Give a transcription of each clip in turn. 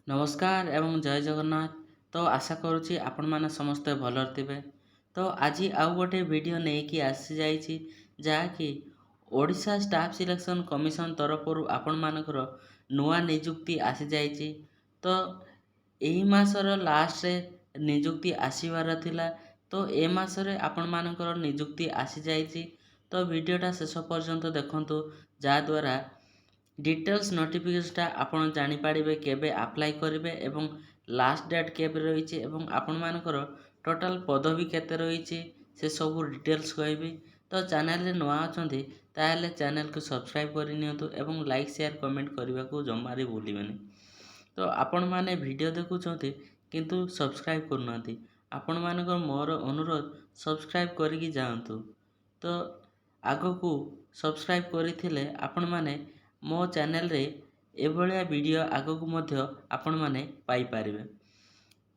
नमस्कार एवं जय जगन्नाथ। तो आशा करुँची आपण माने समस्ते भलर थिबे। तो आज आउ गोटे वीडियो नेकी आसी जाइछि जहाँकि ओडिशा स्टाफ सिलेक्शन कमिशन तरफरु आपण मानकर नुआ नियुक्ति आसी जाइछि। तो एही मासर लास्ट रे नियुक्ति आसीबार थिला। तो ए मासरे आपण मानकर नियुक्ति आसी जाइछि। तो वीडियोटा शेष पर्यंत देखंतु जा द्वारा डिटेल्स नोटिफिकेशनटा आपण जानि पारिबे केबे अप्लाई करिवे एवं लास्ट डेट केबे रहिछि एवं आपण मानकर टोटल पदवी केते रहिछि से सब डिटेल्स कहबी। तो चैनल रे नवा अछंती ताहेले चैनल को सब्सक्राइब करि नियंतु एवं लाइक शेयर कमेंट करबा को जमारी भूलिबेनी। तो आपण माने वीडियो देखुछंती किंतु सब्सक्राइब करनांती आपण मानकर मोर अनुरोध सब्सक्राइब करिकि जांतु। तो आगकू सब्सक्राइब करिथिले आपण माने मो चैनल रे एभलिया वीडियो आगकू मध्य आपण माने पाई पारिबे।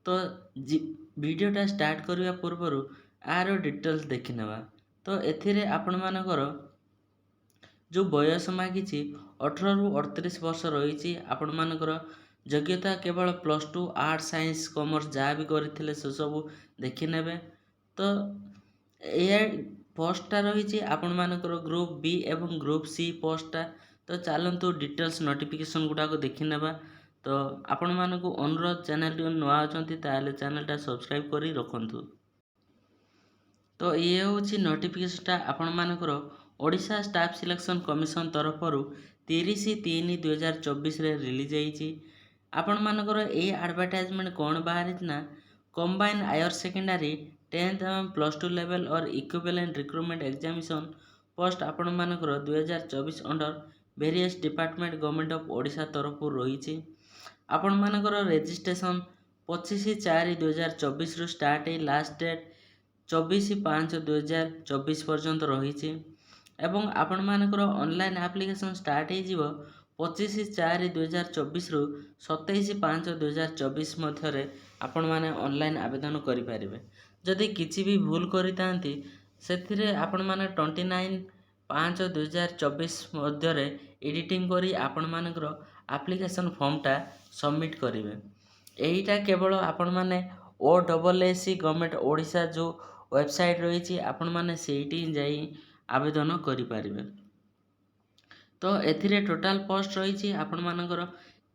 तो वीडियोटा स्टार्ट करिया पूर्वरु आरो डिटेल्स देखि नेबा। तो एथिरे आपण मानकर जो बयस मागिछि 18 रु 38 वर्ष रहिछि। आपण मानकर योग्यता केवल +2 आर्ट्स साइंस कॉमर्स जहाँ भी करथिले से सब देखि नेबे। तो ए पोस्टटा रहिछि आपण मानकर ग्रुप बी एवं ग्रुप सी पोस्टटा। तो चलतु डिटेल्स नोटिफिकेशन गुड़ा को देखि नेबा। तो आपण मानकु अनुरोध चैनल टी नुआ अछंती ताले चैनलटा सब्सक्राइब करी रखंतु। तो ये होछि नोटिफिकेशनटा आपण मानकर ओडिशा स्टाफ सिलेक्शन कमिशन तरफरु 30/3/2024 रे रिलीज होईछि। आपण मानकर ए एडवर्टाइजमेंट कोन बाहरी ना कंबाइन हायर सेकेंडरी 10th एवं +2 लेवल और इक्विवेलेंट रिक्रूटमेंट एग्जामिनेशन पोस्ट आपण मानकर 2024 under various department government of Odisha तरफ रही। आपण मानकर रजिस्ट्रेशन 25/4/2024 रु स्टार्ट है। लास्ट डेट 24/5/2024 पर्यंत रही। एवं आपण मानकर ऑनलाइन एप्लिकेशन स्टार्ट हो 25/4/2024 रु 27/5/2024 मध्य आपण माने ऑनलाइन आवेदन करि पारिबे। जदि किछि भी भूल करितांती सेथिरे आपण माने 29/5/2024 मध्य एडिटिंग करी आपण मानकर एप्लिकेशन फॉर्मटा सबमिट करिवे। एहीटा केवल आपण माने OSSC गवर्नमेंट ओडिशा जो वेबसाइट रही आपण माने सेठी जाई आवेदन करि पारिबे। तो एथिरे टोटल पोस्ट रही आपण मानकर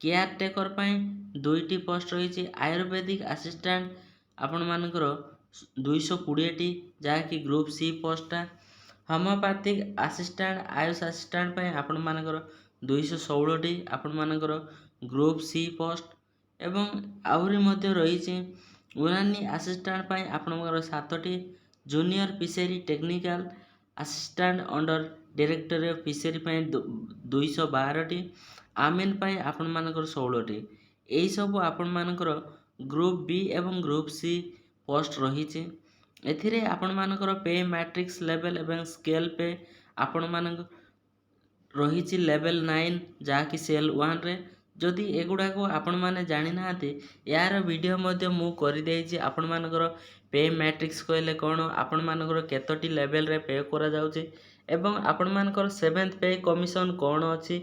केयर टेकर पई 2टी पोस्ट रही। आयुर्वेदिक असिस्टेंट आपण मानकर 220 टी जहाँकि ग्रुप सी पोस्टा। होम्योपैथिक असिस्टेंट आयुष असिस्टेंट पई आपण मानकर 216 टी आपण मानकर ग्रुप सी पोस्ट। एवं आउरी मध्य रही यूनानी असिस्टेंट पई आपण मानकर 7 T. Junior fishery technical assistant under director of fishery पई 212 टी। आमिन पई आपण मानकर 16 टी। एही सब आपण मानकर ग्रुप बी एवं ग्रुप सी पोस्ट रही। एथिरे आपण मानकर पे मैट्रिक्स लेवल एवं स्केल पे आपण मानकर रही लेवल 9 जहाँकि सेल 1 रे। जदि एगुड़ा को आपण माने जानि नाहांती यार वीडियो मध्य मु करि देछि। आपण मानकर पे मैट्रिक्स कहले कोन आपण मानकर केतोटी लेवल रे पे करा जाउछि एवं आपण मानकर 7th पे कमिशन कोन अछि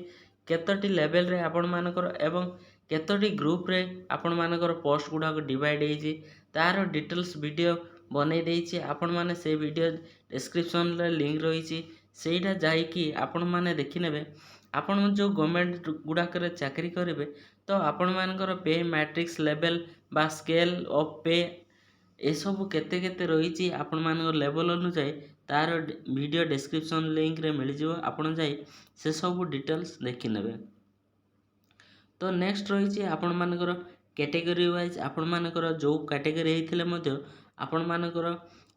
केतोटी लेवल रे आपण मानकर एवं केतोटी ग्रुप रे आपण मानकर पोस्ट गुडा को डिवाइड हेछि तार डिटेल्स वीडियो बनै देछि। आपण माने से वीडियो डिस्क्रिप्शन रे लिंक रहिछि सेटा जाईकि आपण माने देखि नेबे। आपण जो गवर्नमेंट गुडा करे चाकरी करिवे तो आपण मानकर पे मैट्रिक्स लेवल बा स्केल ऑफ पे ए सब केते केते रहिछि आपण मानकर लेवल अनुसार तार वीडियो डिस्क्रिप्शन लिंक रे मिल जिवो। आपण जाई से सब डिटेल्स देखि नेबे। तो नेक्स्ट रही आपण मानकर कैटेगरी वाइज आपण मानकर जो कैटेगरी हेथिले मध्य आपण मानकर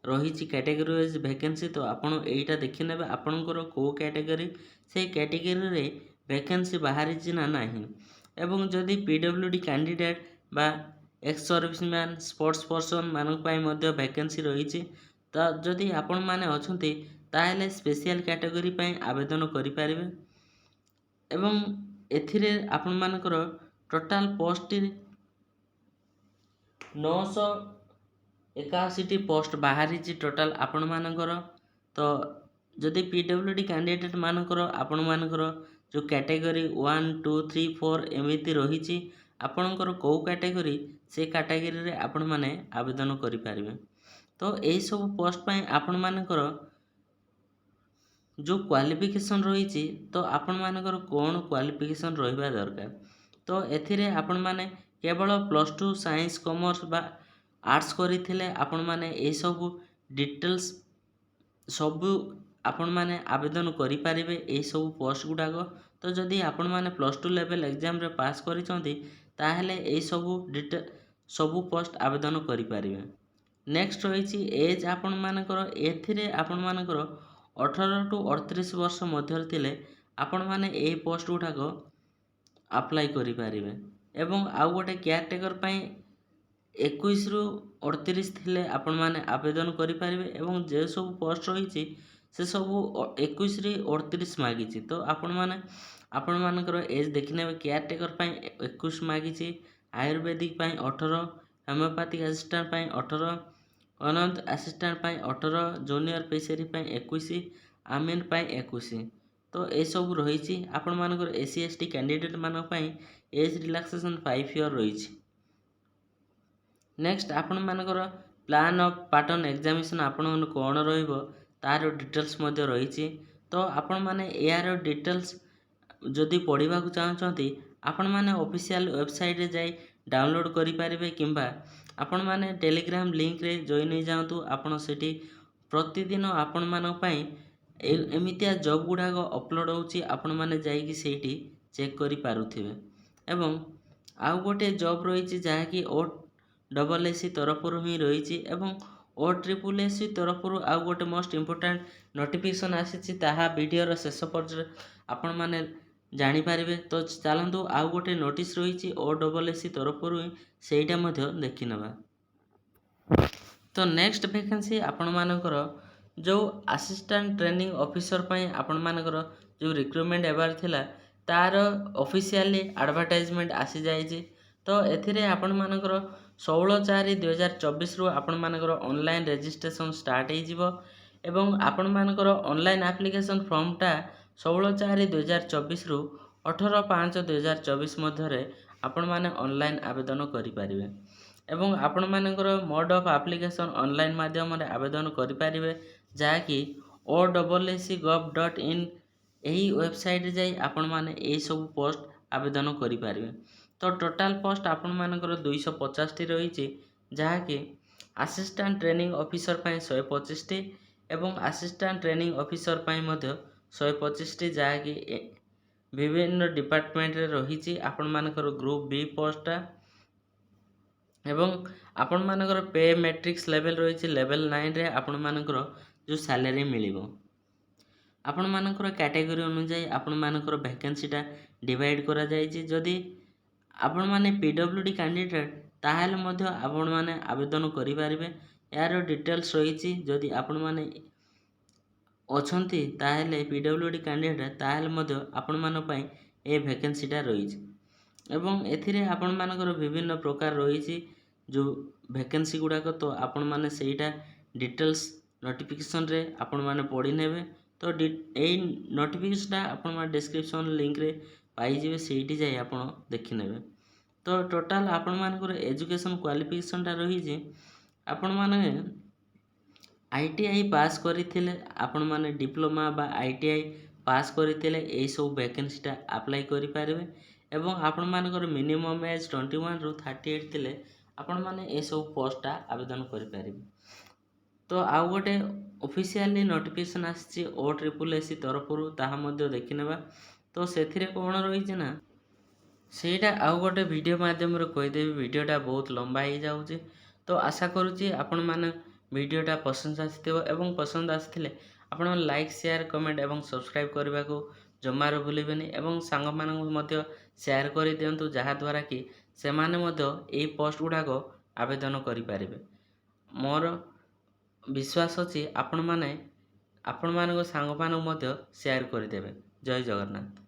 रही कैटेगरी वाइज वैकेंसी। तो आपण एटा देखि नेबे आपनकर को कैटेगरी से कैटेगरी रे वैकेंसी बाहरी ना नाही। एवं जदि पीडब्ल्यूडी कैंडिडेट बा एक्स सर्विसमैन स्पोर्ट्स पर्सन मानक पाई मध्य वैकेंसी रही। तो जदि आपण माने अछंती ताहेले स्पेशल कैटेगरी पाई आवेदन करि पारिबे। एवं एथिरे आपण मानकर टोटल पोस्ट 981 पोस्ट बाहरी टोटल आपण मानकर। तो जदि पीडब्ल्यूडी कैंडिडेट मानकर आपण मानकर जो कैटेगरी 1 2 3 4 एमिति रही ଆପଣଙ୍କର କେଉଁ କ୍ୟାଟେଗୋରୀ ସେ କ୍ୟାଟେଗୋରୀରେ ଆପଣମାନେ ଆବେଦନ କରିପାରିବେ। ତ ଏହିସବୁ ପୋଷ୍ଟ ପାଇଁ ଆପଣମାନଙ୍କର ଯେଉଁ କ୍ୱାଲିଫିକେସନ୍ ରହିଛି ତ ଆପଣମାନଙ୍କର କ'ଣ କ୍ୱାଲିଫିକେସନ୍ ରହିବା ଦରକାର। ତ ଏଥିରେ ଆପଣମାନେ କେବଳ +2 ସାଇନ୍ସ କମର୍ସ ବା ଆର୍ଟ୍ସ କରିଥିଲେ ଆପଣମାନେ ଏହିସବୁ ଡିଟେଲ୍ସ ସବୁ ଆପଣମାନେ ଆବେଦନ କରିପାରିବେ ଏହିସବୁ ପୋଷ୍ଟ ଗୁଡ଼ାକ। ତ ଯଦି ଆପଣମାନେ +2 ଲେଭେଲ୍ ଏକ୍ଜାମ୍ରେ ପାସ୍ କରିଛନ୍ତି ତାହେଲେ ଏହିସବୁ ସବୁ ପୋଷ୍ଟ ଆବେଦନ କରିପାରିବେ। ନେକ୍ସଟ ରହିଛି ଏଜ୍ ଆପଣମାନଙ୍କର, ଏଥିରେ ଆପଣମାନଙ୍କର 18 ଟୁ 38 ବର୍ଷ ମଧ୍ୟରେ ଥିଲେ ଆପଣମାନେ ଏହି ପୋଷ୍ଟ ଗୁଡ଼ାକ ଆପ୍ଲାଏ କରିପାରିବେ। ଏବଂ ଆଉ ଗୋଟେ କେୟାରଟେକର୍ ପାଇଁ 21 ରୁ 38 ଥିଲେ ଆପଣମାନେ ଆବେଦନ କରିପାରିବେ। ଏବଂ ଯେସବୁ ପୋଷ୍ଟ ରହିଛି ସେସବୁ 21 ରୁ 38 ମାଗିଛି। ତ ଆପଣମାନଙ୍କର ଏଜ୍ ଦେଖିନେବେ। କେୟାରଟେକର୍ ପାଇଁ 21 ମାଗିଛି, ଆୟୁର୍ବେଦିକ ପାଇଁ 18, ହୋମିଓପାଥିକ୍ ଆସିଷ୍ଟାଣ୍ଟ ପାଇଁ 18, ଅନନ୍ତ ଆସିଷ୍ଟାଣ୍ଟ ପାଇଁ 18, ଜୁନିୟର ଫିସରୀ ପାଇଁ 21, ଆମିନ୍ ପାଇଁ 21। ତ ଏସବୁ ରହିଛି। ଆପଣମାନଙ୍କର SC ST କ୍ୟାଣ୍ଡିଡେଟ୍ମାନଙ୍କ ପାଇଁ ଏଜ୍ ରିଲାକ୍ସେସନ୍ 5 ଇୟର୍ ରହିଛି। ନେକ୍ସଟ ଆପଣମାନଙ୍କର ପ୍ଲାନ୍ ଅଫ୍ ପାଟର୍ନ ଏକ୍ଜାମିନେସନ୍ ଆପଣଙ୍କର କ'ଣ ରହିବ ତାର ଡିଟେଲ୍ସ ମଧ୍ୟ ରହିଛି। ତ ଆପଣମାନେ ଏହାର ଡିଟେଲ୍ସ ଯଦି ପଢ଼ିବାକୁ ଚାହୁଁଛନ୍ତି ଆପଣମାନେ ଅଫିସିଆଲ ୱେବସାଇଟ୍ରେ ଯାଇ ଡାଉନଲୋଡ଼୍ କରିପାରିବେ, କିମ୍ବା ଆପଣମାନେ ଟେଲିଗ୍ରାମ ଲିଙ୍କରେ ଜଏନ୍ ହେଇଯାଆନ୍ତୁ। ଆପଣ ସେଠି ପ୍ରତିଦିନ ଆପଣମାନଙ୍କ ପାଇଁ ଏମିତିଆ ଜବ୍ ଗୁଡ଼ାକ ଅପଲୋଡ଼ ହେଉଛି, ଆପଣମାନେ ଯାଇକି ସେଇଠି ଚେକ୍ କରିପାରୁଥିବେ। ଏବଂ ଆଉ ଗୋଟେ ଜବ୍ ରହିଛି ଯାହାକି OSSC ତରଫରୁ ହିଁ ରହିଛି, ଏବଂ OSSC ତରଫରୁ ଆଉ ଗୋଟେ ମୋଷ୍ଟ ଇମ୍ପୋର୍ଟାଣ୍ଟ ନୋଟିଫିକେସନ୍ ଆସିଛି, ତାହା ଭିଡ଼ିଓର ଶେଷ ପର୍ଯ୍ୟାୟରେ ଆପଣମାନେ ଜାଣିପାରିବେ। ତ ଚାଲନ୍ତୁ ଆଉ ଗୋଟେ ନୋଟିସ୍ ରହିଛି OSSC ତରଫରୁ ହିଁ, ସେଇଟା ମଧ୍ୟ ଦେଖିନେବା। ତ ନେକ୍ସଟ ଭେକେନ୍ସି ଆପଣମାନଙ୍କର ଯେଉଁ ଆସିଷ୍ଟାଣ୍ଟ ଟ୍ରେନିଂ ଅଫିସର ପାଇଁ ଆପଣମାନଙ୍କର ଯେଉଁ ରିକ୍ରୁଟମେଣ୍ଟ ହେବାର ଥିଲା ତାର ଅଫିସିଆଲି ଆଡ଼ଭର୍ଟାଇଜମେଣ୍ଟ ଆସିଯାଇଛି। ତ ଏଥିରେ ଆପଣମାନଙ୍କର 16/4/2024ରୁ ଆପଣମାନଙ୍କର ଅନଲାଇନ୍ ରେଜିଷ୍ଟ୍ରେସନ୍ ଷ୍ଟାର୍ଟ ହେଇଯିବ। ଏବଂ ଆପଣମାନଙ୍କର ଅନଲାଇନ୍ ଆପ୍ଲିକେସନ୍ ଫର୍ମଟା 16/4/2024ରୁ 18/5/2024 ମଧ୍ୟରେ ଆପଣମାନେ ଅନଲାଇନ୍ ଆବେଦନ କରିପାରିବେ। ଏବଂ ଆପଣମାନଙ୍କର ମୋଡ୍ ଅଫ୍ ଆପ୍ଲିକେସନ୍ ଅନଲାଇନ୍ ମାଧ୍ୟମରେ ଆବେଦନ କରିପାରିବେ, ଯାହାକି OSSC.gov.in ଏହି ୱେବସାଇଟ୍ରେ ଯାଇ ଆପଣମାନେ ଏହିସବୁ ପୋଷ୍ଟ ଆବେଦନ କରିପାରିବେ। ତ ଟୋଟାଲ୍ ପୋଷ୍ଟ ଆପଣମାନଙ୍କର 250ଟି ରହିଛି, ଯାହାକି ଆସିଷ୍ଟାଣ୍ଟ ଟ୍ରେନିଂ ଅଫିସର ପାଇଁ 125ଟି ଏବଂ ଆସିଷ୍ଟାଣ୍ଟ ଟ୍ରେନିଂ ଅଫିସର ପାଇଁ ମଧ୍ୟ 125ଟି, ଯାହାକି ବିଭିନ୍ନ ଡିପାର୍ଟମେଣ୍ଟରେ ରହିଛି। ଆପଣମାନଙ୍କର ଗ୍ରୁପ୍ B ପୋଷ୍ଟଟା ଏବଂ ଆପଣମାନଙ୍କର ପେ ମ୍ୟାଟ୍ରିକ୍ସ ଲେଭେଲ୍ ରହିଛି ଲେଭେଲ୍ 9ରେ ଆପଣମାନଙ୍କର ଯେଉଁ ସାଲାରୀ ମିଳିବ। ଆପଣମାନଙ୍କର କ୍ୟାଟେଗୋରୀ ଅନୁଯାୟୀ ଆପଣମାନଙ୍କର ଭ୍ୟାକେନ୍ସିଟା ଡିଭାଇଡ଼ କରାଯାଇଛି। ଯଦି ଆପଣମାନେ PWD କ୍ୟାଣ୍ଡିଡେଟ୍ ତାହେଲେ ମଧ୍ୟ ଆପଣମାନେ ଆବେଦନ କରିପାରିବେ। ଏହାର ଡିଟେଲ୍ସ ରହିଛି। ଯଦି ଆପଣମାନେ ଅଛନ୍ତି ତାହେଲେ PWD କ୍ୟାଣ୍ଡିଡେଟ୍ ତାହେଲେ ମଧ୍ୟ ଆପଣମାନଙ୍କ ପାଇଁ ଏ ଭ୍ୟାକେନ୍ସିଟା ରହିଛି। ଏବଂ ଏଥିରେ ଆପଣମାନଙ୍କର ବିଭିନ୍ନ ପ୍ରକାର ରହିଛି ଯେଉଁ ଭ୍ୟାକେନ୍ସି ଗୁଡ଼ାକ। ତ ଆପଣମାନେ ସେଇଟା ଡିଟେଲ୍ସ ନୋଟିଫିକେସନ୍ରେ ଆପଣମାନେ ପଢ଼ି ନେବେ। ତ ଏଇ ନୋଟିଫିକେସନ୍ଟା ଆପଣମାନେ ଡେସ୍କ୍ରିପସନ୍ ଲିଙ୍କରେ ପାଇଯିବେ, ସେଇଠି ଯାଇ ଆପଣ ଦେଖିନେବେ। ତ ଟୋଟାଲ୍ ଆପଣମାନଙ୍କର ଏଜୁକେସନ୍ କ୍ୱାଲିଫିକେସନ୍ଟା ରହିଛି, ଆପଣମାନେ ITI ପାସ୍ କରିଥିଲେ, ଆପଣମାନେ ଡିପ୍ଲୋମା ବା ITI ପାସ୍ କରିଥିଲେ ଏହିସବୁ ଭ୍ୟାକେନ୍ସିଟା ଆପ୍ଲାଏ କରିପାରିବେ। ଏବଂ ଆପଣମାନଙ୍କର ମିନିମମ୍ ଏଜ୍ 21ରୁ 38 ଥିଲେ ଆପଣମାନେ ଏସବୁ ପୋଷ୍ଟଟା ଆବେଦନ କରିପାରିବେ। ତ ଆଉ ଗୋଟେ ଅଫିସିଆଲି ନୋଟିଫିକେସନ୍ ଆସିଛି OSSC ତରଫରୁ, ତାହା ମଧ୍ୟ ଦେଖିନେବା। ତ ସେଥିରେ କ'ଣ ରହିଛି ନା ସେଇଟା ଆଉ ଗୋଟେ ଭିଡ଼ିଓ ମାଧ୍ୟମରେ କହିଦେବି, ଭିଡ଼ିଓଟା ବହୁତ ଲମ୍ବା ହେଇଯାଉଛି। ତ ଆଶା କରୁଛି ଆପଣମାନେ ଭିଡ଼ିଓଟା ପସନ୍ଦ ଆସିଥିବ, ଏବଂ ପସନ୍ଦ ଆସିଥିଲେ ଆପଣ ଲାଇକ୍, ସେୟାର, କମେଣ୍ଟ ଏବଂ ସବସ୍କ୍ରାଇବ୍ କରିବାକୁ ଜମାରୁ ଭୁଲିବେନି। ଏବଂ ସାଙ୍ଗମାନଙ୍କୁ ମଧ୍ୟ ସେୟାର କରିଦିଅନ୍ତୁ, ଯାହାଦ୍ୱାରା କି ସେମାନେ ମଧ୍ୟ ଏଇ ପୋଷ୍ଟ ଗୁଡ଼ାକ ଆବେଦନ କରିପାରିବେ। ମୋର ବିଶ୍ୱାସ ଅଛି ଆପଣମାନଙ୍କ ସାଙ୍ଗମାନଙ୍କୁ ମଧ୍ୟ ସେୟାର କରିଦେବେ। ଜୟ ଜଗନ୍ନାଥ।